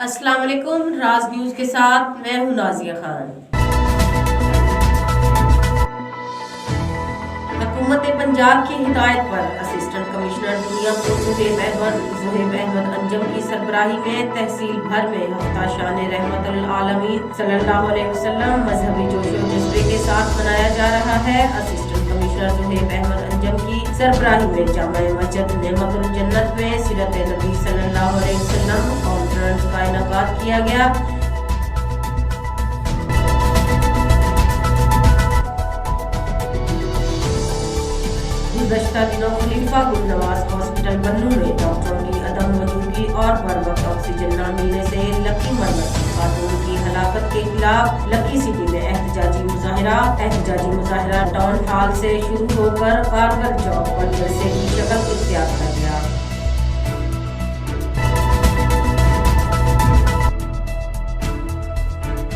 अस्सलाम वालेकुम। राज न्यूज के साथ मैं हूं नाजिया खान। हुकूमत पंजाब की हिदायत पर असिस्टेंट कमिश्नर दुनियापुर ज़ुहैब अहमद अंजम की सरबराही में तहसील भर में हफ्ता शान रहमतुल आलमीन सल्लल्लाहु अलैहि वसल्लम मजहबी जोशो जज्बे के साथ मनाया जा रहा है। असिस्टेंट कमिश्नर ज़ुहैब अहमद अंजम की सरबराही में जामा मस्जिद नेमतुल जन्नत में सीरत नबी सल्लल्लाहु अलैहि वसल्लम कॉन्फ्रेंस का इनेकाद किया गया। गुज़श्ता दिनों खलीफा गुल नवाज हॉस्पिटल बन्नू में डॉक्टरों की अदम मौजूदगी और बर वक्त ऑक्सीजन न मिलने से लकी मरमत खातून की हलाकत के खिलाफ लकी सिटी में एहतजाजी मुजाहिरा टाउन हॉल से शुरू होकर कारगिल चौक पर जलसे की शक्ल इख्तियार कर गया।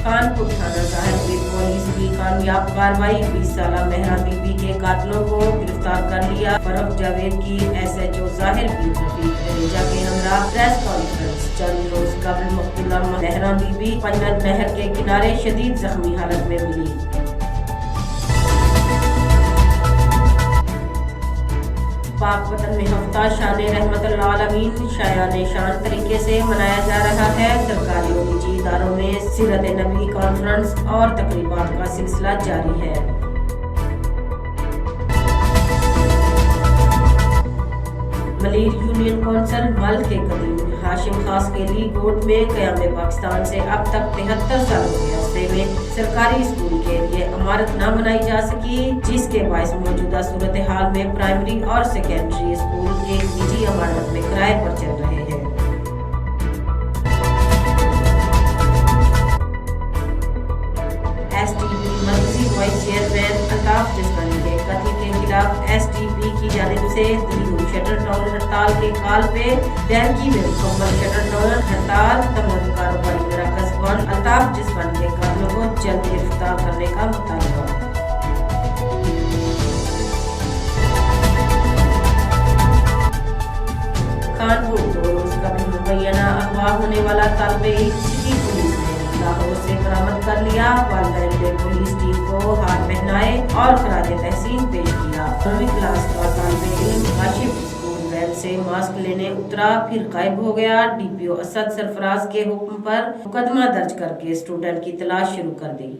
कानपुर थाना साहिब में पुलिस की कामयाब कार्रवाई, 20 साल मेहरा बीबी के कातिलों को गिरफ्तार कर लिया। फरफ जावेद की SHO जाहिर की रेजा के हमरा प्रेस कॉन्फ्रेंस। चंद रोज कबल मकतूला मेहरा बीबी पंजत नहर के किनारे शदीद जख्मी हालत में मिली। पाक वतन में हफ्ता शान रहमतुल आलमीन शायान शान तरीके से मनाया जा रहा है। सरकारी और निजी इदारों में सीरत नबी कॉन्फ्रेंस और तकरीबात का सिलसिला जारी है। मलीर यूनियन कौंसिल मल के कदीम हाशिम खास के ली कोर्ट में क़याम पाकिस्तान से अब तक 73 साल के अरसे में सरकारी स्कूल के लिए इमारत न बनाई जा सकी, जिसके बायस मौजूदा सूरत हाल में प्राइमरी और सेकेंडरी स्कूल एक निजी इमारत में किराए पर चल रहे हैं। STP मरकजी वाइस चेयरमैन अल्ताफ जिस्मानी के कत्ल के खिलाफ STP की जानिब से दी हुई शटर डाउन हड़ताल के काल पे दैरकी में मुकम्मल शटर डाउन हड़ताल तमाम कारोबारी मराकज़ बंद। अल्ताफ जिस्मानी के कातिलों को जल्द गिरफ्तार करने का मुतालबा। कानपुर 2 रोज कबल मुबैना अगवा होने वाला तालिबे इल्म सिटी पुलिस ने लाहौर से बरामद कर लिया। वालिदैन ने पुलिस टीम को हार पहनाए और खराज तहसीन पेश किया। 9वीं क्लास का तालिबे इल्म आशिफ स्कूल वैन से मास्क लेने उतरा, फिर गायब हो गया। DPO असद सरफराज के हुक्म पर मुकदमा दर्ज करके स्टूडेंट की तलाश शुरू कर दी।